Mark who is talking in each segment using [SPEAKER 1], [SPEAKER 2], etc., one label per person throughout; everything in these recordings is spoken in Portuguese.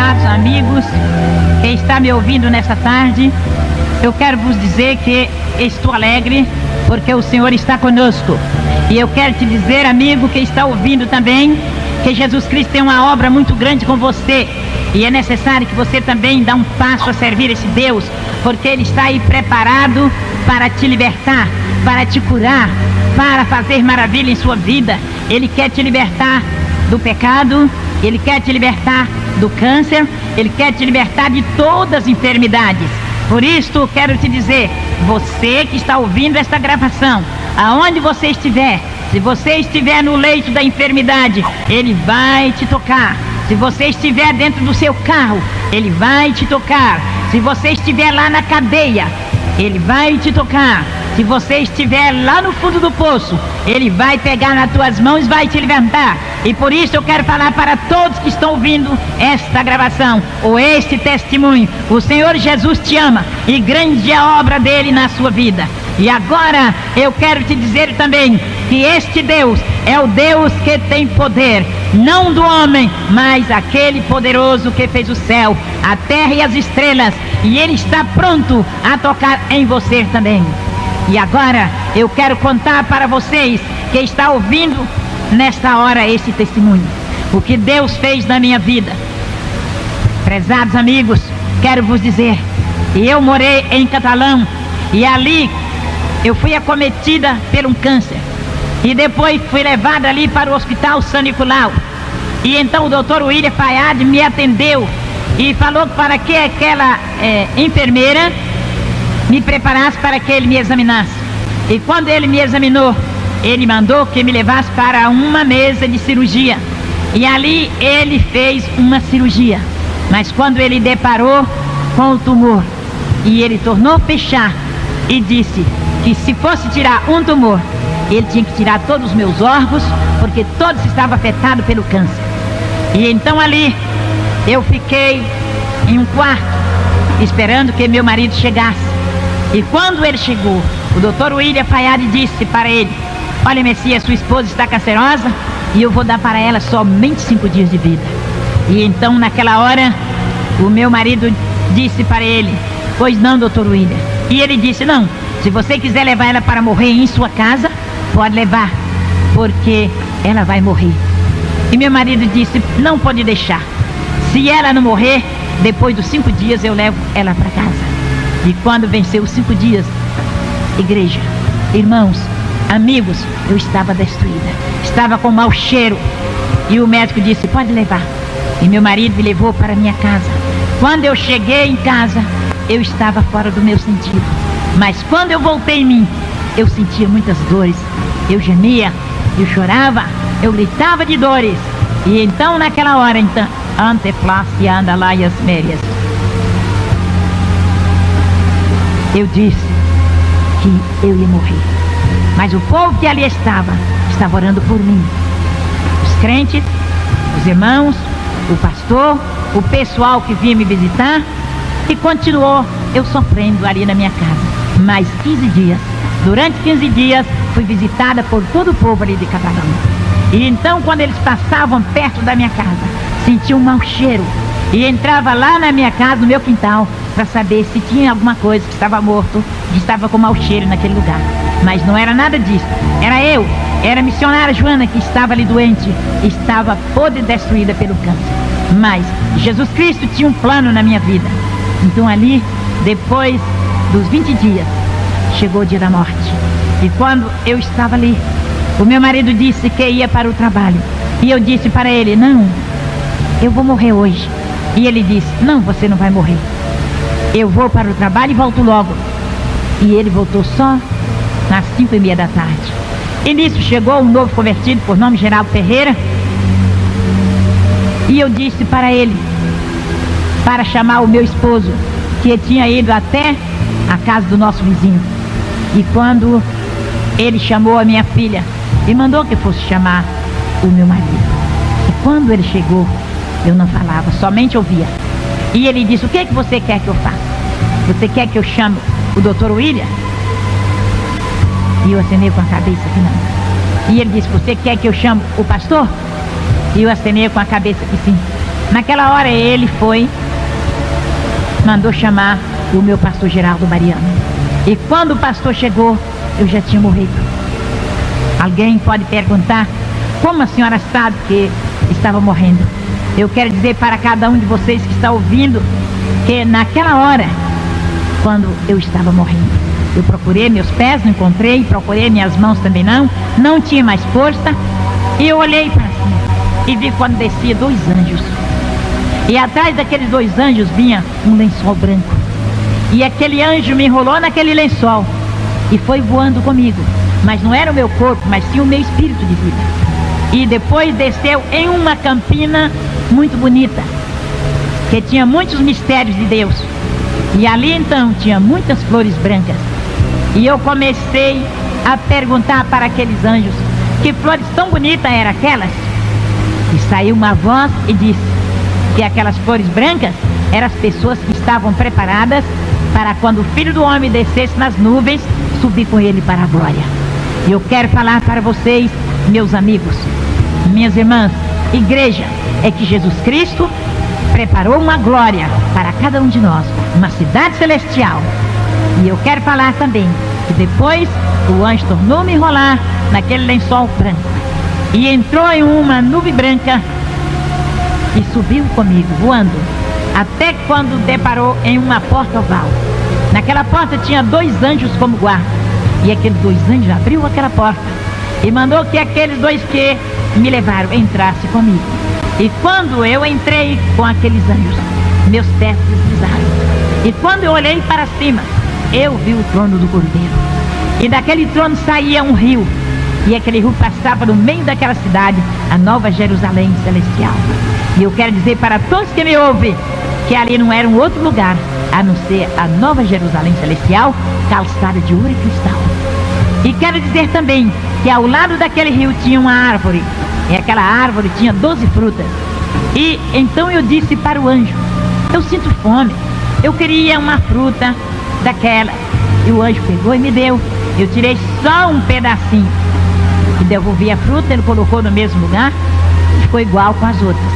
[SPEAKER 1] Prezados amigos que está me ouvindo nessa tarde, eu quero vos dizer que estou alegre porque o Senhor está conosco. E eu quero te dizer, amigo que está ouvindo também, que Jesus Cristo tem uma obra muito grande com você. E é necessário que você também dê um passo a servir esse Deus, porque Ele está aí preparado para te libertar, para te curar, para fazer maravilha em sua vida. Ele quer te libertar do pecado, Ele quer te libertar do câncer, Ele quer te libertar de todas as enfermidades. Por isso, quero te dizer, você que está ouvindo esta gravação, aonde você estiver, se você estiver no leito da enfermidade, Ele vai te tocar. Se você estiver dentro do seu carro, Ele vai te tocar. Se você estiver lá na cadeia, Ele vai te tocar. Se você estiver lá no fundo do poço, Ele vai pegar nas tuas mãos e vai te levantar. E por isso eu quero falar para todos que estão ouvindo esta gravação, ou este testemunho: o Senhor Jesus te ama e grande é a obra dele na sua vida. E agora eu quero te dizer também que este Deus é o Deus que tem poder, não do homem, mas aquele poderoso que fez o céu, a terra e as estrelas, e Ele está pronto a tocar em você também. E agora eu quero contar para vocês que está ouvindo nesta hora esse testemunho, o que Deus fez na minha vida. Prezados amigos, quero vos dizer, eu morei em Catalão e ali eu fui acometida por um câncer. E depois fui levada ali para o Hospital São Nicolau. E então o Dr. William Fayad me atendeu e falou para que aquela enfermeira me preparasse para que ele me examinasse. E quando ele me examinou, ele mandou que me levasse para uma mesa de cirurgia. E ali ele fez uma cirurgia. Mas quando ele deparou com o tumor, e ele tornou a fechar, e disse que se fosse tirar um tumor, ele tinha que tirar todos os meus órgãos, porque todos estavam afetados pelo câncer. E então ali eu fiquei em um quarto esperando que meu marido chegasse. E quando ele chegou, o Dr. William Fayad disse para ele: olha, Messias, sua esposa está cancerosa e eu vou dar para ela somente 5 dias de vida. E então naquela hora o meu marido disse para ele: pois não, Dr. William. E ele disse: não, se você quiser levar ela para morrer em sua casa, pode levar, porque ela vai morrer. E meu marido disse: não pode deixar. Se ela não morrer, depois dos 5 dias eu levo ela para casa. E quando venceu os 5 dias, igreja, irmãos, amigos, eu estava destruída, estava com mau cheiro. E o médico disse: pode levar. E meu marido me levou para minha casa. Quando eu cheguei em casa, eu estava fora do meu sentido. Mas quando eu voltei em mim, eu sentia muitas dores. Eu gemia, eu chorava, eu gritava de dores. E então naquela hora, anteflácia andalaias mérias, eu disse que eu ia morrer. Mas o povo que ali estava orando por mim. Os crentes, os irmãos, o pastor, o pessoal que vinha me visitar. E continuou eu sofrendo ali na minha casa. Mais 15 dias. Durante 15 dias fui visitada por todo o povo ali de Catalão. E então quando eles passavam perto da minha casa, sentia um mau cheiro. E entrava lá na minha casa, no meu quintal, para saber se tinha alguma coisa que estava morto, que estava com mau cheiro naquele lugar. Mas não era nada disso. Era a missionária Joana que estava ali doente, estava podre e destruída pelo câncer. Mas Jesus Cristo tinha um plano na minha vida. Então ali, depois dos 20 dias, chegou o dia da morte. E quando eu estava ali, o meu marido disse que ia para o trabalho. E eu disse para ele: não, eu vou morrer hoje. E ele disse: não, você não vai morrer. Eu vou para o trabalho e volto logo. E ele voltou só nas 5:30 da tarde. E nisso chegou um novo convertido, por nome Geraldo Ferreira. E eu disse para ele, para chamar o meu esposo, que tinha ido até a casa do nosso vizinho. E quando ele chamou a minha filha, e mandou que fosse chamar o meu marido. E quando ele chegou, eu não falava, somente ouvia. E ele disse: o que é que você quer que eu faça? Você quer que eu chame o Dr. William? E eu acenei com a cabeça que não. E ele disse: você quer que eu chame o pastor? E eu acenei com a cabeça que sim. Naquela hora ele mandou chamar o meu pastor Geraldo Mariano. E quando o pastor chegou, eu já tinha morrido. Alguém pode perguntar, como a senhora sabe que estava morrendo? Eu quero dizer para cada um de vocês que está ouvindo, que naquela hora, quando eu estava morrendo, eu procurei meus pés, não encontrei, procurei minhas mãos também não tinha mais força, e eu olhei para cima, e vi quando descia 2 anjos, e atrás daqueles 2 anjos vinha um lençol branco, e aquele anjo me enrolou naquele lençol, e foi voando comigo, mas não era o meu corpo, mas sim o meu espírito de vida, e depois desceu em uma campina muito bonita, que tinha muitos mistérios de Deus, e ali então tinha muitas flores brancas, e eu comecei a perguntar para aqueles anjos que flores tão bonitas eram aquelas, e saiu uma voz e disse que aquelas flores brancas eram as pessoas que estavam preparadas para quando o Filho do Homem descesse nas nuvens, subir com ele para a glória. E eu quero falar para vocês, meus amigos, minhas irmãs, igreja, é que Jesus Cristo preparou uma glória para cada um de nós, uma cidade celestial. E eu quero falar também que depois o anjo tornou-me enrolar naquele lençol branco e entrou em uma nuvem branca e subiu comigo, voando, até quando deparou em uma porta oval. Naquela porta tinha 2 anjos como guarda, e aqueles 2 anjos abriu aquela porta e mandou que aqueles 2 que me levaram entrassem comigo. E quando eu entrei com aqueles anjos, meus pés deslizaram. E quando eu olhei para cima, eu vi o trono do Cordeiro. E daquele trono saía um rio. E aquele rio passava no meio daquela cidade, a Nova Jerusalém Celestial. E eu quero dizer para todos que me ouvem, que ali não era um outro lugar, a não ser a Nova Jerusalém Celestial, calçada de ouro e cristal. E quero dizer também que ao lado daquele rio tinha uma árvore. E aquela árvore tinha 12 frutas. E então eu disse para o anjo, eu sinto fome, eu queria uma fruta daquela. E o anjo pegou e me deu. Eu tirei só um pedacinho e devolvi a fruta, ele colocou no mesmo lugar e ficou igual com as outras.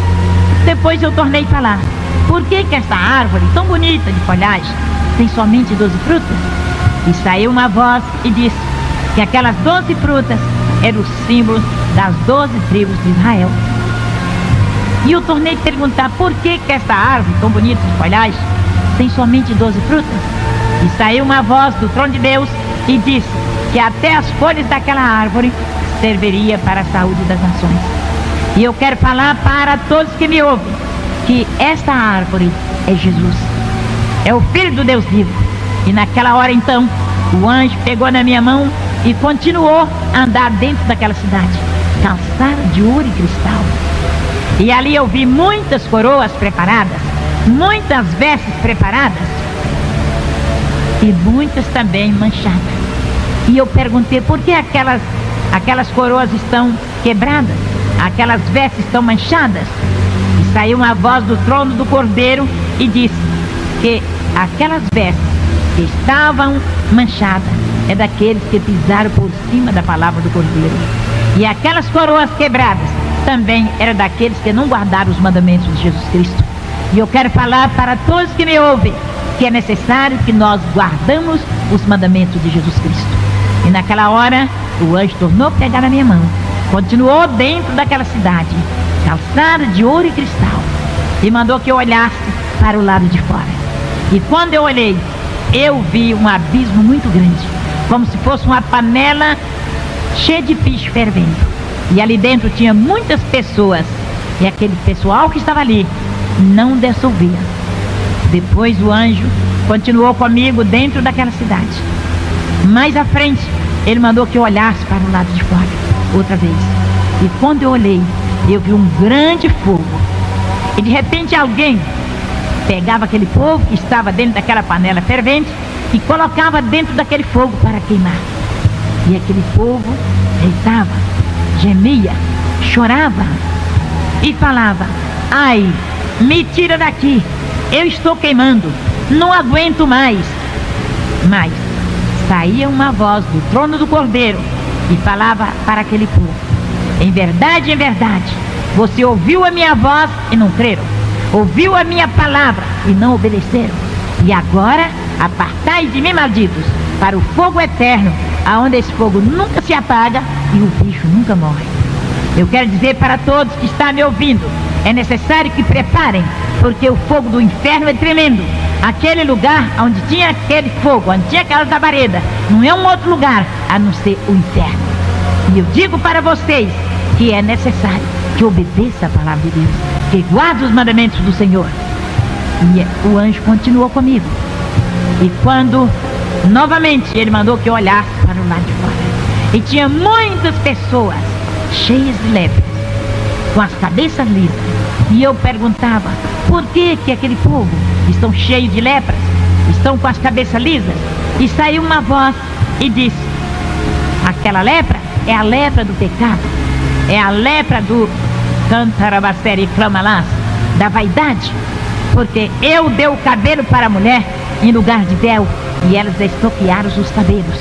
[SPEAKER 1] Depois eu tornei para lá, por que essa árvore tão bonita de folhagem tem somente 12 frutas? E saiu uma voz e disse que aquelas 12 frutas eram o símbolo das 12 tribos de Israel. E eu tornei a perguntar por que essa árvore tão bonita de folhagem tem somente 12 frutas? E saiu uma voz do trono de Deus e disse que até as folhas daquela árvore serviria para a saúde das nações. E eu quero falar para todos que me ouvem que esta árvore é Jesus, é o Filho do Deus vivo. E naquela hora então o anjo pegou na minha mão e continuou a andar dentro daquela cidade, calçada de ouro e cristal. E ali eu vi muitas coroas preparadas, muitas vestes preparadas e muitas também manchadas. E eu perguntei por que aquelas coroas estão quebradas, aquelas vestes estão manchadas. E saiu uma voz do trono do Cordeiro e disse que aquelas vestes que estavam manchadas é daqueles que pisaram por cima da palavra do Cordeiro. E aquelas coroas quebradas também era daqueles que não guardaram os mandamentos de Jesus Cristo. E eu quero falar para todos que me ouvem que é necessário que nós guardamos os mandamentos de Jesus Cristo. E naquela hora o anjo tornou a pegar na minha mão, continuou dentro daquela cidade, calçada de ouro e cristal, e mandou que eu olhasse para o lado de fora. E quando eu olhei, eu vi um abismo muito grande, como se fosse uma panela cheia de piche fervendo. E ali dentro tinha muitas pessoas, e aquele pessoal que estava ali não dissolvia. Depois o anjo continuou comigo dentro daquela cidade. Mais à frente, ele mandou que eu olhasse para o lado de fora, outra vez. E quando eu olhei, eu vi um grande fogo. E de repente alguém pegava aquele fogo que estava dentro daquela panela fervente e colocava dentro daquele fogo para queimar. E aquele povo gritava, gemia, chorava e falava: ai, me tira daqui, eu estou queimando, não aguento mais. Mas saía uma voz do trono do Cordeiro e falava para aquele povo: em verdade, você ouviu a minha voz e não creram. ouviu a minha palavra e não obedeceram. E agora, apartai de mim, malditos, para o fogo eterno, aonde esse fogo nunca se apaga e o bicho nunca morre. Eu quero dizer para todos que estão me ouvindo, é necessário que preparem, porque o fogo do inferno é tremendo. Aquele lugar onde tinha aquele fogo, onde tinha aquela labareda, não é um outro lugar a não ser o inferno. E eu digo para vocês que é necessário que obedeça a palavra de Deus, que guarde os mandamentos do Senhor. E o anjo continuou comigo. E quando novamente ele mandou que eu olhasse para o lado de fora, e tinha muitas pessoas cheias de lepras, com as cabeças lisas. E eu perguntava, por que aquele povo estão cheios de lepras, estão com as cabeças lisas? E saiu uma voz e disse, aquela lepra é a lepra do pecado, é a lepra do cantarabacere e clamalás, da vaidade, porque eu dei o cabelo para a mulher em lugar de véu, e elas estoquearam os cabelos.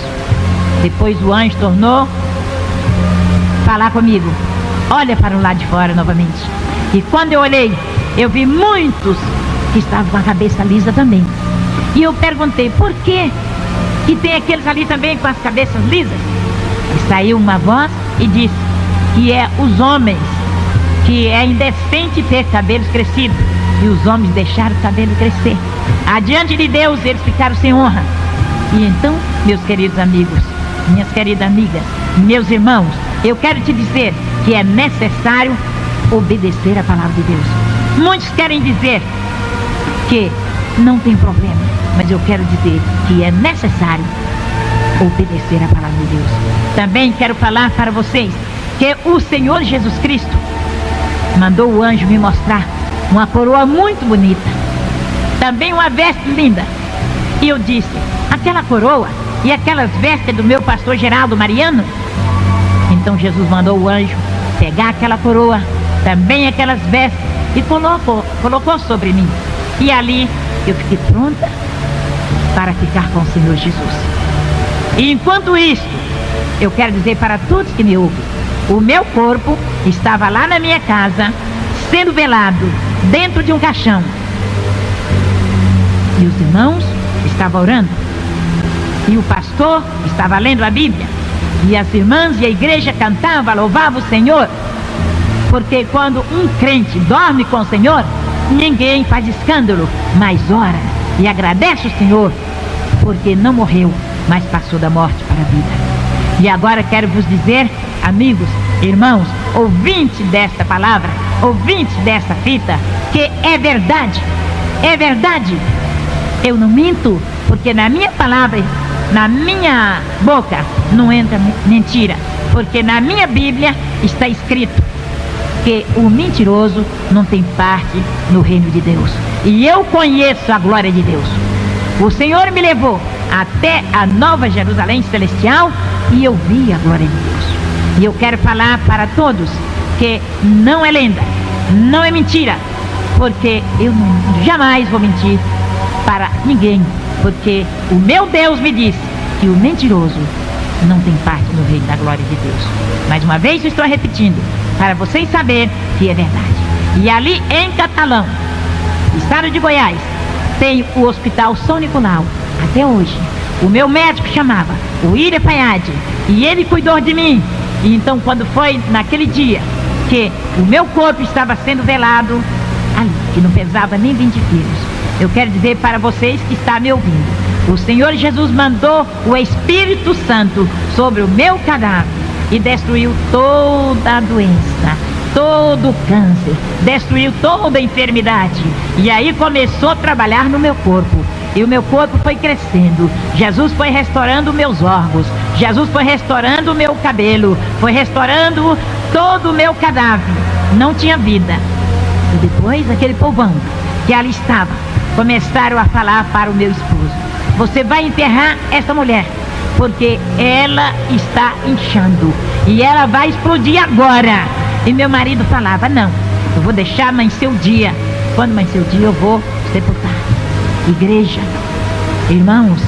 [SPEAKER 1] Depois o anjo tornou falar comigo, olha para o lado de fora novamente. E quando eu olhei, eu vi muitos que estavam com a cabeça lisa também. E eu perguntei, por que tem aqueles ali também com as cabeças lisas? E saiu uma voz e disse que é os homens, que é indecente ter cabelos crescidos, e os homens deixaram o cabelo crescer. Adiante de Deus eles ficaram sem honra. E então, meus queridos amigos, minhas queridas amigas, meus irmãos, eu quero te dizer que é necessário obedecer a palavra de Deus. Muitos querem dizer que não tem problema, mas eu quero dizer que é necessário obedecer a palavra de Deus. Também quero falar para vocês que o Senhor Jesus Cristo mandou o anjo me mostrar uma coroa muito bonita, também uma veste linda. E eu disse, aquela coroa e aquelas vestes do meu pastor Geraldo Mariano? Então Jesus mandou o anjo pegar aquela coroa, também aquelas vestes, e colocou sobre mim. E ali eu fiquei pronta para ficar com o Senhor Jesus. E enquanto isso, eu quero dizer para todos que me ouvem, o meu corpo estava lá na minha casa, sendo velado dentro de um caixão. E os irmãos estavam orando, e o pastor estava lendo a Bíblia, e as irmãs e a igreja cantavam, louvavam o Senhor, porque quando um crente dorme com o Senhor, ninguém faz escândalo, mas ora e agradece o Senhor, porque não morreu, mas passou da morte para a vida. E agora quero vos dizer, amigos, irmãos, ouvintes desta palavra, ouvintes desta fita, que é verdade, é verdade. Eu não minto, porque na minha palavra, na minha boca, não entra mentira, porque na minha Bíblia está escrito que o mentiroso não tem parte no reino de Deus. E eu conheço a glória de Deus. O Senhor me levou até a Nova Jerusalém Celestial e eu vi a glória de Deus. E eu quero falar para todos que não é lenda, não é mentira, porque eu jamais vou mentir para ninguém, porque o meu Deus me disse que o mentiroso não tem parte no reino da glória de Deus. Mais uma vez eu estou repetindo, para vocês saberem que é verdade. E ali em Catalão, estado de Goiás, tem o Hospital São Nicolau. Até hoje, o meu médico chamava o Ira Paiade, e ele cuidou de mim. E então quando foi naquele dia que o meu corpo estava sendo velado ali, que não pesava nem 20 quilos, eu quero dizer para vocês que estão me ouvindo, o Senhor Jesus mandou o Espírito Santo sobre o meu cadáver e destruiu toda a doença, todo o câncer, destruiu toda a enfermidade. E aí começou a trabalhar no meu corpo. E o meu corpo foi crescendo. Jesus foi restaurando meus órgãos. Jesus foi restaurando o meu cabelo. Foi restaurando todo o meu cadáver. Não tinha vida. E depois aquele povão que ali estava, começaram a falar para o meu esposo: você vai enterrar essa mulher, porque ela está inchando e ela vai explodir agora. E meu marido falava: não, eu vou deixar amanhecer o dia. Quando amanhecer o dia eu vou sepultar. Igreja, irmãos,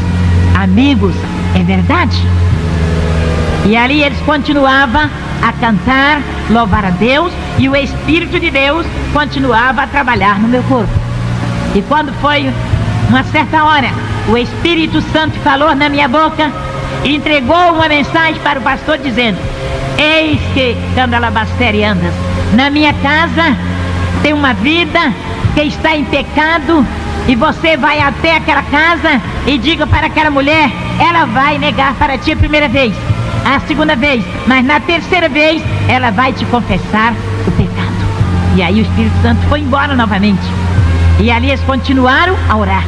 [SPEAKER 1] amigos, é verdade. E ali eles continuavam a cantar louvar a Deus, e o Espírito de Deus continuava a trabalhar no meu corpo. E quando foi uma certa hora, o Espírito Santo falou na minha boca e entregou uma mensagem para o pastor dizendo: eis que, Candalabastere andas, na minha casa tem uma vida que está em pecado, e você vai até aquela casa e diga para aquela mulher, ela vai negar para ti a primeira vez, a segunda vez, mas na terceira vez ela vai te confessar o pecado. E aí o Espírito Santo foi embora novamente, e ali eles continuaram a orar.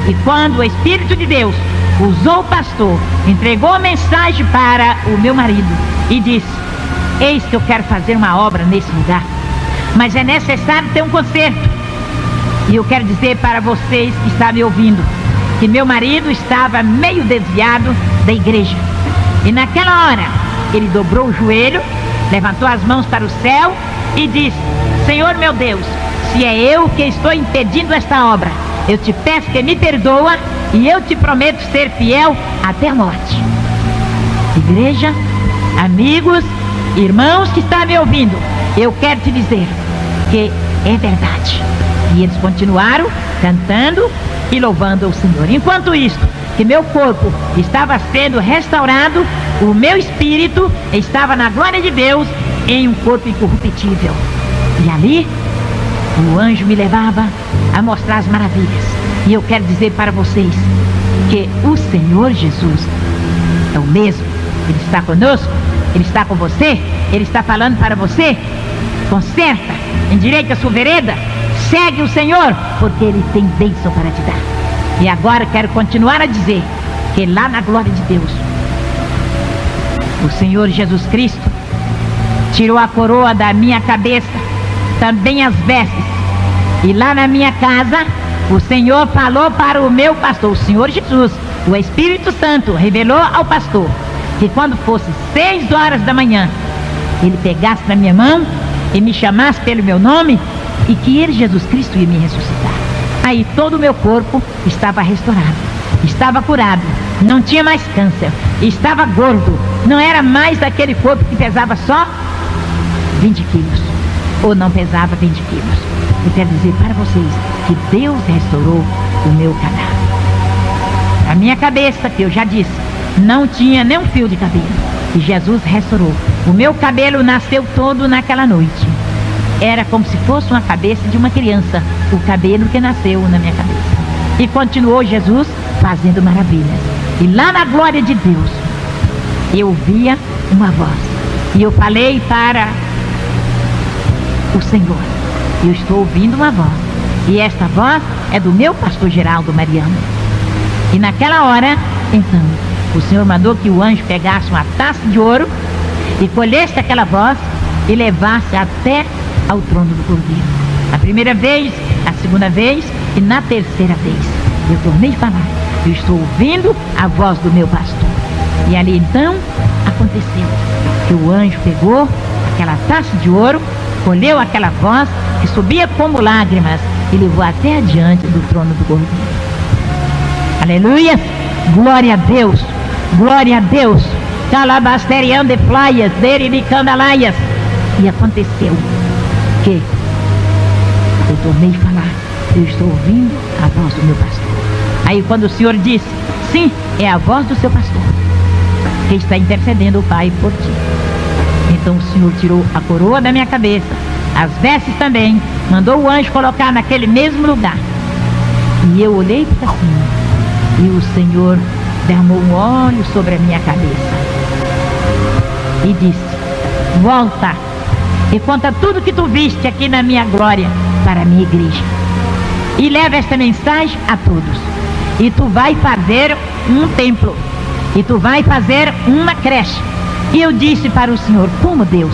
[SPEAKER 1] E quando o Espírito de Deus usou o pastor, entregou a mensagem para o meu marido e disse: eis que eu quero fazer uma obra nesse lugar, mas é necessário ter um conserto. E eu quero dizer para vocês que estão me ouvindo, que meu marido estava meio desviado da igreja. E naquela hora, ele dobrou o joelho, levantou as mãos para o céu e disse: Senhor meu Deus, se é eu que estou impedindo esta obra, eu te peço que me perdoa, e eu te prometo ser fiel até a morte. Igreja, amigos, irmãos que estão me ouvindo, eu quero te dizer que é verdade. E eles continuaram cantando e louvando o Senhor. Enquanto isso, que meu corpo estava sendo restaurado, o meu espírito estava na glória de Deus em um corpo incorruptível. E ali, o anjo me levava a mostrar as maravilhas. E eu quero dizer para vocês que o Senhor Jesus é o mesmo. Ele está conosco, Ele está com você, Ele está falando para você: conserta, endireita a sua vereda, segue o Senhor, porque Ele tem bênção para te dar. E agora quero continuar a dizer que lá na glória de Deus, o Senhor Jesus Cristo tirou a coroa da minha cabeça, também as vestes. E lá na minha casa, o Senhor falou para o meu pastor, o Senhor Jesus, o Espírito Santo revelou ao pastor que quando fosse 6 horas da manhã, ele pegasse na minha mão e me chamasse pelo meu nome, e que ele, Jesus Cristo, ia me ressuscitar. Aí todo o meu corpo estava restaurado, estava curado, não tinha mais câncer, estava gordo, não era mais daquele corpo que pesava só 20 quilos, ou não pesava 20 quilos. Eu quero dizer para vocês que Deus restaurou o meu cadáver. A minha cabeça, que eu já disse, não tinha nem um fio de cabelo, e Jesus restaurou. O meu cabelo nasceu todo naquela noite. Era como se fosse uma cabeça de uma criança, o cabelo que nasceu na minha cabeça. E continuou Jesus fazendo maravilhas. E lá na glória de Deus, eu via uma voz. E eu falei para o Senhor: eu estou ouvindo uma voz. E esta voz é do meu pastor Geraldo Mariano. E naquela hora, então, o Senhor mandou que o anjo pegasse uma taça de ouro e colhesse aquela voz e levasse até ao trono do Cordeiro. A primeira vez, a segunda vez e na terceira vez. Eu tornei a falar: eu estou ouvindo a voz do meu pastor. E ali então aconteceu que o anjo pegou aquela taça de ouro, colheu aquela voz que subia como lágrimas e levou até adiante do trono do Cordeiro. Aleluia! Glória a Deus! Glória a Deus! Calabasterian de playas, dele de candalaias. E aconteceu que eu tornei a falar: eu estou ouvindo a voz do meu pastor. Aí quando o Senhor disse: sim, é a voz do seu pastor que está intercedendo o Pai por ti. Então o Senhor tirou a coroa da minha cabeça, as vestes também, mandou o anjo colocar naquele mesmo lugar. E eu olhei para cima e o Senhor derramou um óleo sobre a minha cabeça e disse: volta e conta tudo que tu viste aqui na minha glória para a minha igreja, e leva esta mensagem a todos. E tu vai fazer um templo, e tu vai fazer uma creche. E eu disse para o Senhor: como, Deus?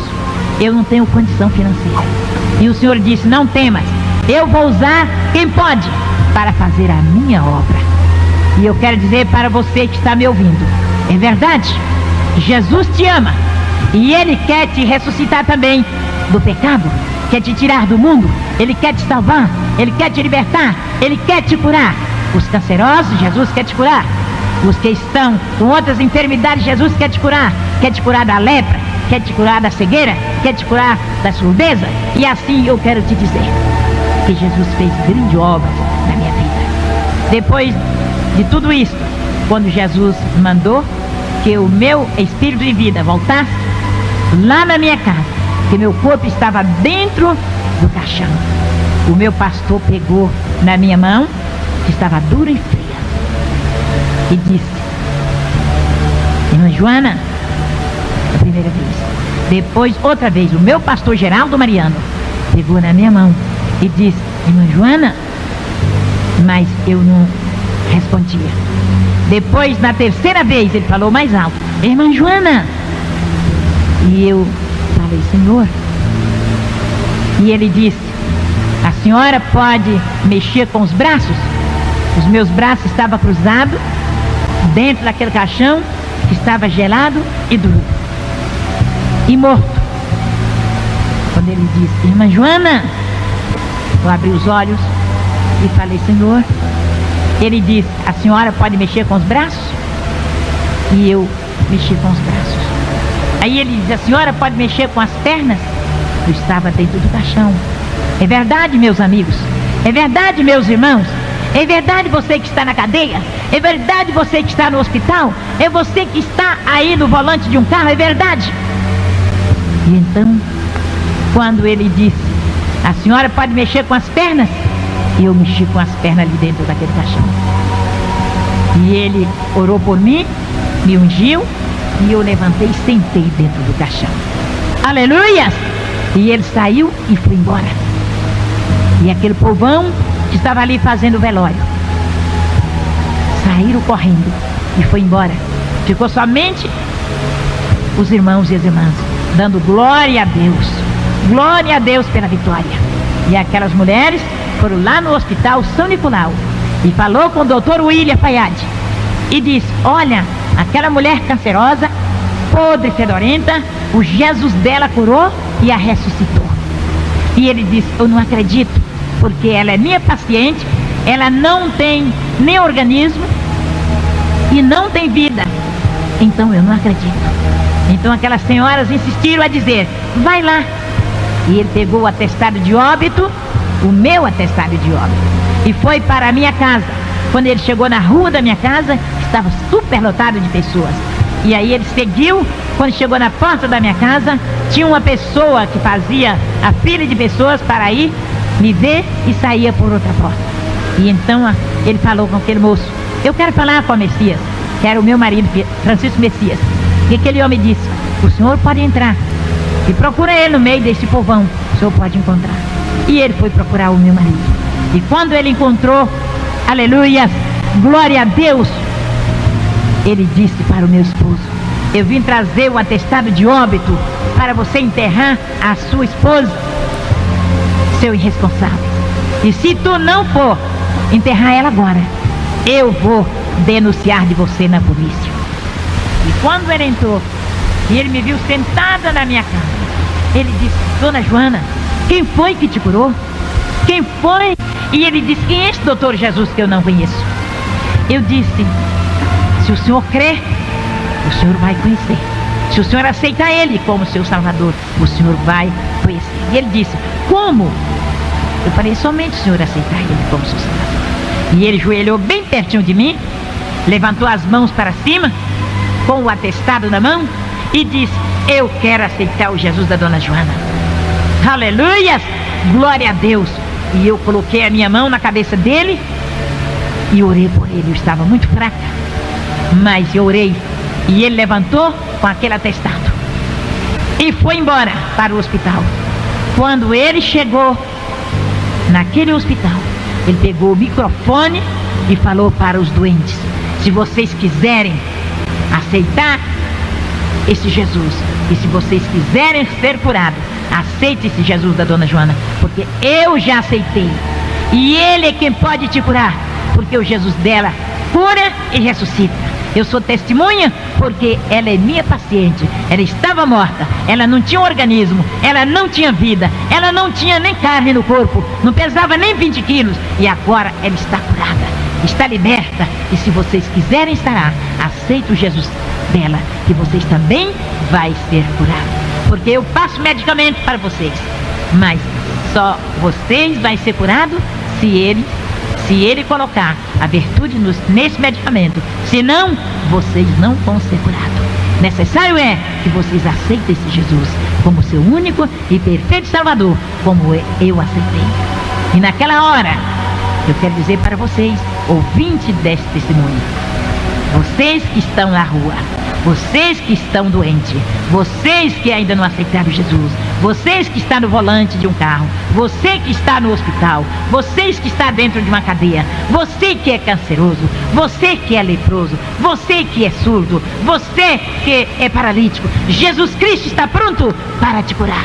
[SPEAKER 1] Eu não tenho condição financeira. E o Senhor disse: não temas, eu vou usar quem pode para fazer a minha obra. E eu quero dizer para você que está me ouvindo: é verdade, Jesus te ama, e Ele quer te ressuscitar também do pecado, quer te tirar do mundo, Ele quer te salvar, Ele quer te libertar, Ele quer te curar. Os cancerosos, Jesus quer te curar. Os que estão com outras enfermidades, Jesus quer te curar da lepra, quer te curar da cegueira, quer te curar da surdeza. E assim eu quero te dizer que Jesus fez grande obra na minha vida. Depois de tudo isso, quando Jesus mandou que o meu espírito de vida voltasse lá na minha casa, que meu corpo estava dentro do caixão, o meu pastor pegou na minha mão, que estava dura e fria, e disse: irmã Joana, a primeira vez. Depois, outra vez, o meu pastor Geraldo Mariano pegou na minha mão e disse: irmã Joana, mas eu não respondia. Depois, na terceira vez, ele falou mais alto: irmã Joana. E eu falei: Senhor. E ele disse: a senhora pode mexer com os braços? Os meus braços estavam cruzados dentro daquele caixão que estava gelado e duro e morto. Quando ele disse: irmã Joana, eu abri os olhos e falei: Senhor. Ele disse: a senhora pode mexer com os braços? E eu mexi com os braços. Aí ele disse: a senhora pode mexer com as pernas? Eu estava dentro do caixão. É verdade, meus amigos, é verdade, meus irmãos, é verdade você que está na cadeia, é verdade você que está no hospital, é você que está aí no volante de um carro, é verdade. E então, quando ele disse: a senhora pode mexer com as pernas? E eu mexi com as pernas ali dentro daquele caixão. E ele orou por mim, me ungiu, e eu levantei e sentei dentro do caixão. Aleluia! E ele saiu e foi embora. E aquele povão que estava ali fazendo o velório saíram correndo e foi embora. Ficou somente os irmãos e as irmãs dando glória a Deus pela vitória. E aquelas mulheres foram lá no hospital São Nicolau e falou com o doutor William Fayad e disse: olha, aquela mulher cancerosa, podre, fedorenta, o Jesus dela curou e a ressuscitou. E ele disse: eu não acredito, porque ela é minha paciente, ela não tem nem organismo e não tem vida, então eu não acredito. Então aquelas senhoras insistiram a dizer: vai lá. E ele pegou o atestado de óbito, o meu atestado de óbito, e foi para a minha casa. Quando ele chegou na rua da minha casa, estava superlotado de pessoas. E aí ele seguiu. Quando chegou na porta da minha casa, tinha uma pessoa que fazia a fila de pessoas para ir me ver e saía por outra porta. E então ele falou com aquele moço: eu quero falar com o Messias, que era o meu marido, Francisco Messias. E aquele homem disse: o senhor pode entrar e procura ele no meio desse povão, o senhor pode encontrar. E ele foi procurar o meu marido. E quando ele encontrou, aleluia, glória a Deus, ele disse para o meu esposo: eu vim trazer o atestado de óbito para você enterrar a sua esposa, seu irresponsável. E se tu não for enterrar ela agora, eu vou denunciar de você na polícia. E quando ele entrou e ele me viu sentada na minha cama, ele disse: dona Joana, quem foi que te curou? Quem foi? E ele disse: quem é esse doutor Jesus que eu não conheço? Eu disse: se o senhor crer, o senhor vai conhecer. Se o senhor aceitar ele como seu salvador, o senhor vai conhecer. E ele disse: como? Eu falei: somente o senhor aceitar ele como seu salvador. E ele joelhou bem pertinho de mim, levantou as mãos para cima, com o atestado na mão, e disse: eu quero aceitar o Jesus da dona Joana. Aleluia! Glória a Deus! E eu coloquei a minha mão na cabeça dele e orei por ele. Eu estava muito fraca, mas eu orei. E ele levantou com aquele atestado e foi embora para o hospital. Quando ele chegou naquele hospital, ele pegou o microfone e falou para os doentes: se vocês quiserem aceitar esse Jesus, e se vocês quiserem ser curados, aceite esse Jesus da dona Joana, porque eu já aceitei, e ele é quem pode te curar, porque o Jesus dela cura e ressuscita. Eu sou testemunha porque ela é minha paciente. Ela estava morta, ela não tinha organismo, ela não tinha vida, ela não tinha nem carne no corpo, não pesava nem 20 quilos, e agora ela está curada, está liberta. E se vocês quiserem estar lá, aceite o Jesus dela, que vocês também vai ser curados. porque eu passo medicamento para vocês. Mas só vocês vão ser curados se ele colocar a virtude nesse medicamento. Senão, vocês não vão ser curados. Necessário é que vocês aceitem esse Jesus como seu único e perfeito Salvador, como eu aceitei. E naquela hora, eu quero dizer para vocês, ouvintes deste testemunho, vocês que estão na rua, vocês que estão doentes, vocês que ainda não aceitaram Jesus, vocês que estão no volante de um carro, você que está no hospital, vocês que está dentro de uma cadeia, você que é canceroso, você que é leproso, você que é surdo, você que é paralítico, Jesus Cristo está pronto para te curar.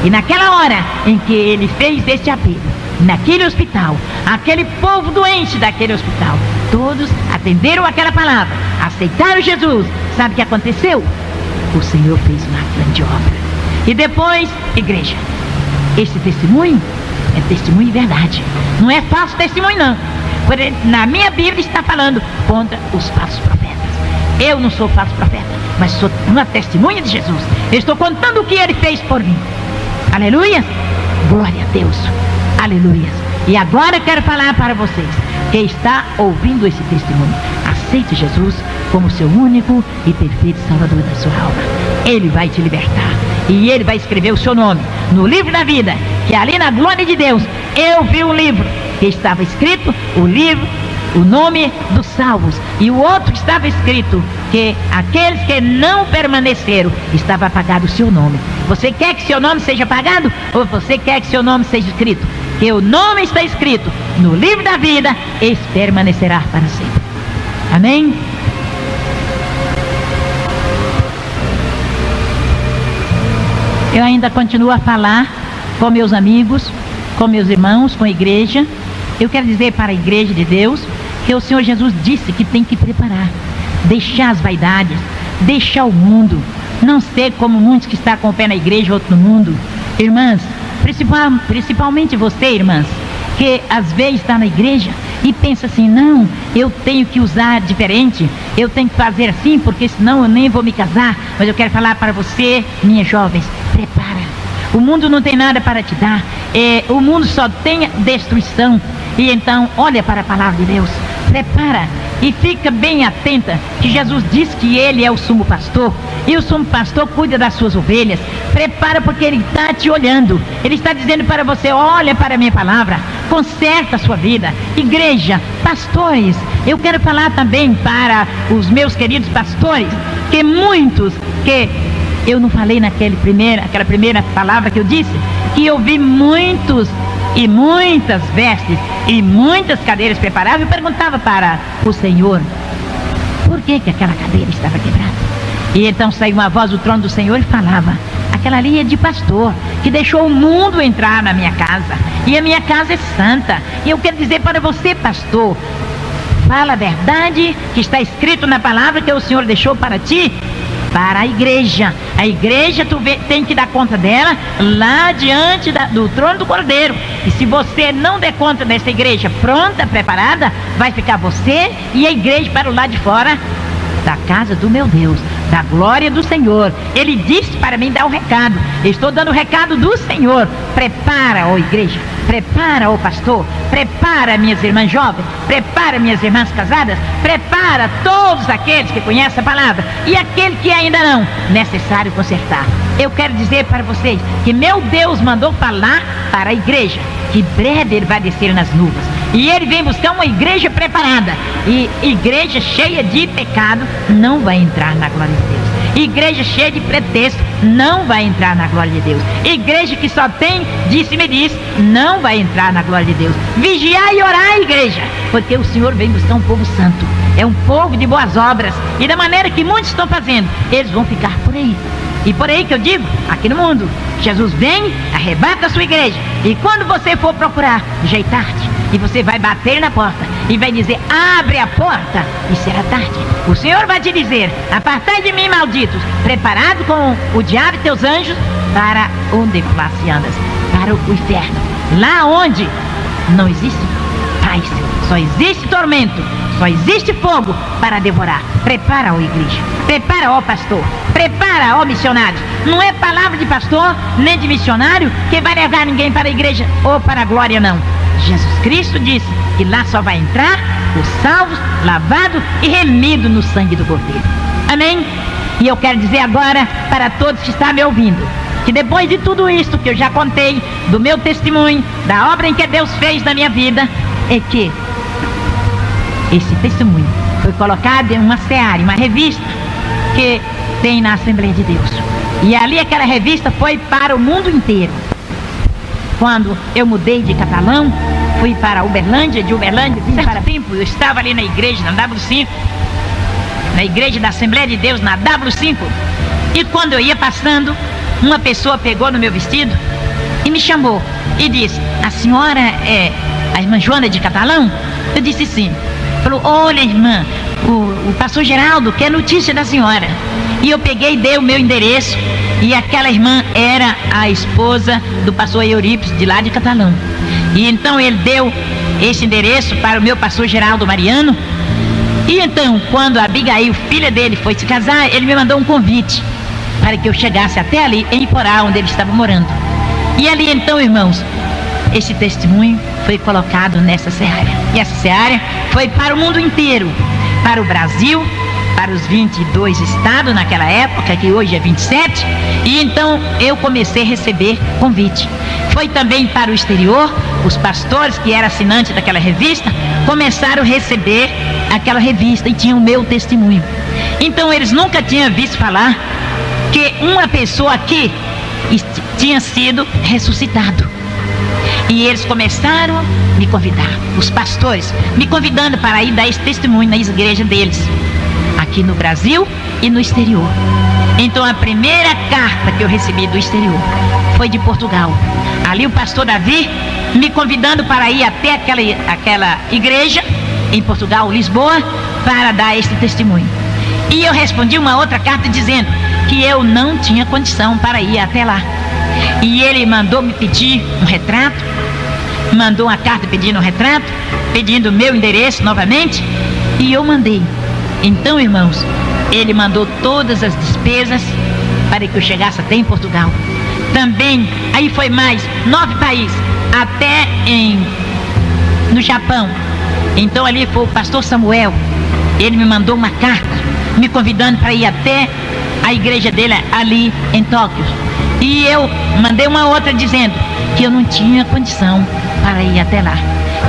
[SPEAKER 1] E naquela hora em que ele fez este apelo, naquele hospital, aquele povo doente daquele hospital, todos atenderam aquela palavra, aceitaram Jesus. Sabe o que aconteceu? O Senhor fez uma grande obra. E depois, igreja, esse testemunho é testemunho de verdade, não é falso testemunho não. Porque na minha Bíblia está falando contra os falsos profetas. Eu não sou falso profeta, mas sou uma testemunha de Jesus. Eu estou contando o que ele fez por mim. Aleluia, glória a Deus, aleluia. E agora eu quero falar para vocês que está ouvindo esse testemunho: aceite Jesus como seu único e perfeito Salvador da sua alma. Ele vai te libertar e ele vai escrever o seu nome no livro da vida, que ali na glória de Deus eu vi um livro que estava escrito, o livro, o nome dos salvos, e o outro estava escrito que aqueles que não permaneceram, estava apagado o seu nome. Você quer que seu nome seja apagado ou você quer que seu nome seja escrito? Que o nome está escrito no livro da vida, esse permanecerá para sempre. Amém? Eu ainda continuo a falar com meus amigos, com meus irmãos, com a igreja. Eu quero dizer para a igreja de Deus que o Senhor Jesus disse que tem que preparar, deixar as vaidades, deixar o mundo, não ser como muitos que estão com o pé na igreja, outro no mundo. Irmãs, principalmente você, irmãs, que às vezes está na igreja e pensa assim: não, eu tenho que usar diferente, eu tenho que fazer assim, porque senão eu nem vou me casar. Mas eu quero falar para você, minhas jovens, prepara. O mundo não tem nada para te dar, o mundo só tem destruição. E então, olha para a palavra de Deus, prepara e fica bem atenta, que Jesus diz que ele é o sumo pastor, e o sumo pastor cuida das suas ovelhas. Prepara, porque ele está te olhando, ele está dizendo para você: olha para a minha palavra, conserta a sua vida. Igreja, pastores, eu quero falar também para os meus queridos pastores, que muitos, que eu não falei aquela primeira palavra que eu disse, que eu vi muitos e muitas vestes e muitas cadeiras preparadas. Eu perguntava para o Senhor por que aquela cadeira estava quebrada. E então saiu uma voz do trono do Senhor e falava: aquela ali é de pastor, que deixou o mundo entrar na minha casa, e a minha casa é santa. E eu quero dizer para você, pastor, fala a verdade que está escrito na palavra que o Senhor deixou para ti, para a igreja. A igreja tem que dar conta dela lá diante do trono do Cordeiro. E se você não der conta dessa igreja pronta, preparada, vai ficar você e a igreja para o lado de fora da casa do meu Deus, da glória do Senhor. Ele disse para mim dar o recado. Eu estou dando o recado do Senhor. Prepara, ó igreja, prepara, ó pastor, prepara minhas irmãs jovens, prepara minhas irmãs casadas, prepara todos aqueles que conhecem a palavra, e aquele que ainda não, necessário consertar. Eu quero dizer para vocês que meu Deus mandou falar para a igreja, que breve ele vai descer nas nuvens, e ele vem buscar uma igreja preparada. E igreja cheia de pecado não vai entrar na glória de Deus. Igreja cheia de pretexto não vai entrar na glória de Deus. Igreja que só tem disse-me disse não vai entrar na glória de Deus. Vigiar e orar, igreja, porque o Senhor vem buscar um povo santo, é um povo de boas obras. E da maneira que muitos estão fazendo, eles vão ficar por aí. E por aí que eu digo, aqui no mundo, Jesus vem, arrebata a sua igreja, e quando você for procurar, já é tarde, e você vai bater na porta e vai dizer: abre a porta, e será tarde. O Senhor vai te dizer: apartai de mim, malditos, preparado com o diabo e teus anjos, para onde andas? Para o inferno, lá onde não existe paz, Só existe tormento, só existe fogo para devorar. Prepara, ó igreja, prepara, ó pastor, prepara, ó missionário. Não é palavra de pastor nem de missionário que vai levar ninguém para a igreja ou para a glória, não. Jesus Cristo disse que lá só vai entrar os salvos, lavados e remidos no sangue do Cordeiro. Amém? E eu quero dizer agora para todos que estão me ouvindo, que depois de tudo isso que eu já contei, do meu testemunho, da obra em que Deus fez na minha vida, é que esse testemunho foi colocado em uma seara, uma revista que tem na Assembleia de Deus. E ali aquela revista foi para o mundo inteiro. Quando eu mudei de Catalão, fui para Uberlândia, de Uberlândia vim para Tempo. Eu estava ali na igreja, na W5, na igreja da Assembleia de Deus, na W5. E quando eu ia passando, uma pessoa pegou no meu vestido e me chamou e disse: a senhora é a irmã Joana de Catalão? Eu disse sim. Falou: olha, irmã, o pastor Geraldo quer notícia da senhora. E eu peguei e dei o meu endereço, e aquela irmã era a esposa do pastor Eurípides, de lá de Catalão. E então ele deu esse endereço para o meu pastor Geraldo Mariano. E então, quando a Abigail, filha dele, foi se casar, ele me mandou um convite para que eu chegasse até ali, em Iporá, onde ele estava morando. E ali então, irmãos, esse testemunho foi colocado nessa seara. E essa seara foi para o mundo inteiro, para o Brasil, para os 22 estados naquela época, que hoje é 27. E então eu comecei a receber convite. Foi também para o exterior. Os pastores que eram assinantes daquela revista começaram a receber aquela revista e tinham o meu testemunho. Então eles nunca tinham visto falar que uma pessoa aqui tinha sido ressuscitado. E eles começaram a me convidar, os pastores, me convidando para ir dar esse testemunho na igreja deles, aqui no Brasil e no exterior. Então a primeira carta que eu recebi do exterior foi de Portugal. Ali o pastor Davi me convidando para ir até aquela igreja em Portugal, Lisboa, para dar esse testemunho. E eu respondi uma outra carta dizendo que eu não tinha condição para ir até lá. E ele mandou me pedir um retrato, mandou uma carta pedindo um retrato, pedindo o meu endereço novamente, e eu mandei. Então, irmãos, ele mandou todas as despesas para que eu chegasse até em Portugal. Também, aí foi mais 9 países, até no Japão. Então ali foi o pastor Samuel, ele me mandou uma carta, me convidando para ir até a igreja dele ali em Tóquio. E eu mandei uma outra dizendo que eu não tinha condição para ir até lá.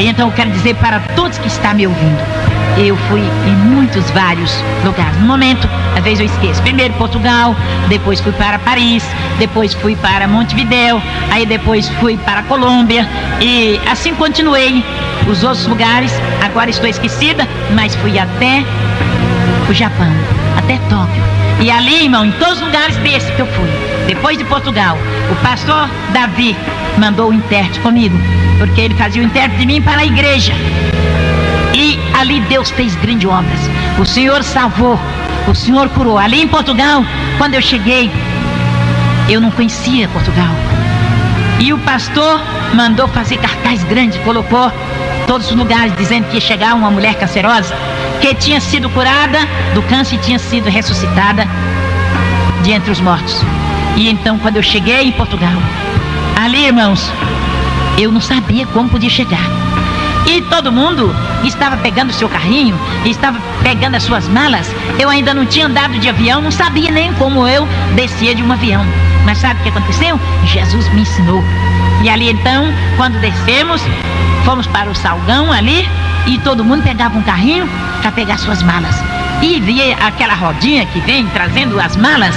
[SPEAKER 1] Então eu quero dizer para todos que estão me ouvindo, eu fui em vários lugares. No momento, às vezes eu esqueço. Primeiro Portugal, depois fui para Paris, depois fui para Montevidéu, aí depois fui para Colômbia, e assim continuei os outros lugares. Agora estou esquecida, mas fui até o Japão, até Tóquio. E ali, irmão, em todos os lugares desses que eu fui, depois de Portugal, o pastor Davi mandou o intérprete comigo, porque ele fazia o intérprete de mim para a igreja. E ali Deus fez grandes obras. O Senhor salvou, o Senhor curou. Ali em Portugal, quando eu cheguei, eu não conhecia Portugal. E o pastor mandou fazer cartaz grande, colocou todos os lugares, dizendo que ia chegar uma mulher cancerosa, que tinha sido curada do câncer e tinha sido ressuscitada de entre os mortos. E então, quando eu cheguei em Portugal, ali, irmãos, eu não sabia como podia chegar. E todo mundo estava pegando o seu carrinho, estava pegando as suas malas. Eu ainda não tinha andado de avião, não sabia nem como eu descia de um avião. Mas sabe o que aconteceu? Jesus me ensinou. E ali então, quando descemos, fomos para o Salgão ali, e todo mundo pegava um carrinho para pegar suas malas. E via aquela rodinha que vem trazendo as malas,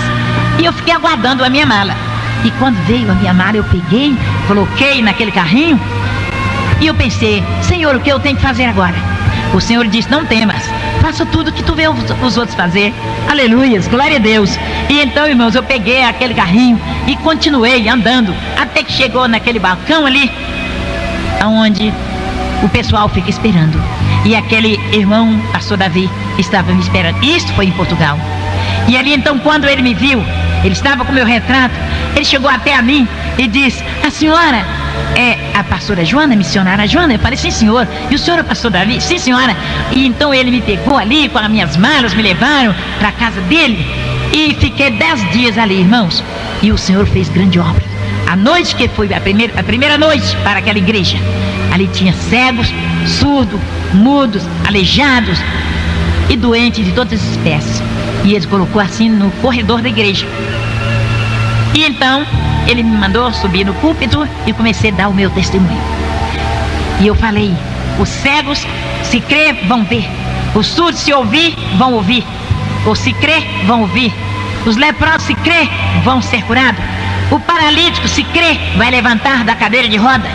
[SPEAKER 1] e eu fiquei aguardando a minha mala. E quando veio a minha mala, eu peguei, coloquei naquele carrinho, e eu pensei: Senhor, o que eu tenho que fazer agora? O Senhor disse: não temas, faça tudo que tu vê os outros fazer. Aleluias, glória a Deus. E então, irmãos, eu peguei aquele carrinho e continuei andando, até que chegou naquele balcão ali, onde o pessoal fica esperando. E aquele irmão, pastor Davi, estava me esperando. Isso foi em Portugal. E ali então, quando ele me viu, ele estava com meu retrato, ele chegou até a mim e disse: a senhora é a pastora Joana, a missionária Joana? Eu falei, sim, senhor. E o senhor é o pastor Davi? Sim, senhora. E então ele me pegou ali com as minhas malas, me levaram para a casa dele e fiquei 10 dias ali, irmãos. E o Senhor fez grande obra. A noite que foi a primeira noite para aquela igreja, ali tinha cegos, surdos, mudos, aleijados e doentes de todas as espécies. E ele colocou assim no corredor da igreja. E então ele me mandou subir no púlpito e comecei a dar o meu testemunho. E eu falei, os cegos, se crer, vão ver. Os surdos, se ouvir, vão ouvir. Ou se crer, vão ouvir. Os leprosos, se crer, vão ser curados. O paralítico, se crer, vai levantar da cadeira de roda.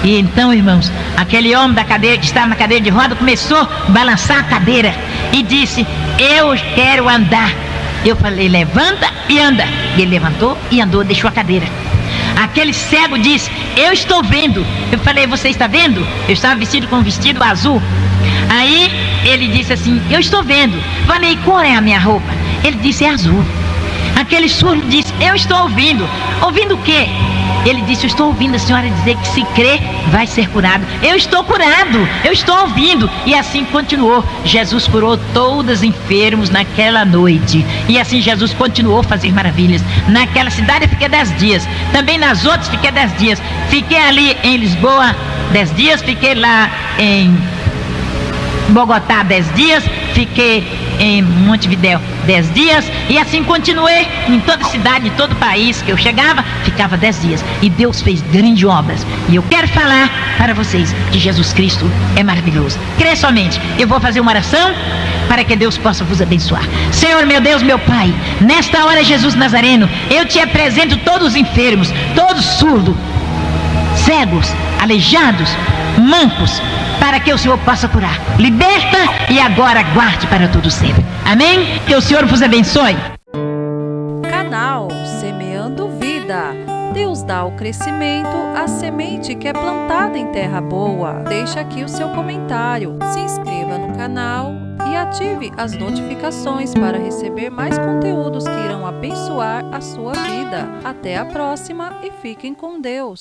[SPEAKER 1] E então, irmãos, aquele homem da cadeira, que estava na cadeira de roda, começou a balançar a cadeira e disse, eu quero andar. Eu falei, levanta e anda. E ele levantou e andou, deixou a cadeira. Aquele cego disse, eu estou vendo. Eu falei, você está vendo? Eu estava vestido com um vestido azul. Aí ele disse assim, eu estou vendo. Falei, qual é a minha roupa? Ele disse, é azul. Aquele surdo disse, eu estou ouvindo. Ouvindo o quê? Ele disse, eu estou ouvindo a senhora dizer que se crer vai ser curado. Eu estou curado, eu estou ouvindo. E assim continuou. Jesus curou todos os enfermos naquela noite. E assim Jesus continuou a fazer maravilhas. Naquela cidade eu fiquei 10 dias. Também nas outras fiquei 10 dias. Fiquei ali em Lisboa 10 dias. Fiquei lá em Bogotá 10 dias. Fiquei em Montevidéu 10 dias. E assim continuei em toda cidade, em todo país que eu chegava, ficava 10 dias. E Deus fez grandes obras. E eu quero falar para vocês que Jesus Cristo é maravilhoso. Crê somente. Eu vou fazer uma oração para que Deus possa vos abençoar. Senhor, meu Deus, meu Pai, nesta hora, Jesus Nazareno, eu te apresento todos os enfermos, todos surdos, cegos, aleijados, mancos, para que o Senhor possa curar. Liberta e agora guarde para todo sempre. Amém? Que o Senhor vos abençoe.
[SPEAKER 2] Canal Semeando Vida. Deus dá o crescimento à semente que é plantada em terra boa. Deixa aqui o seu comentário, se inscreva no canal e ative as notificações para receber mais conteúdos que irão abençoar a sua vida. Até a próxima e fiquem com Deus.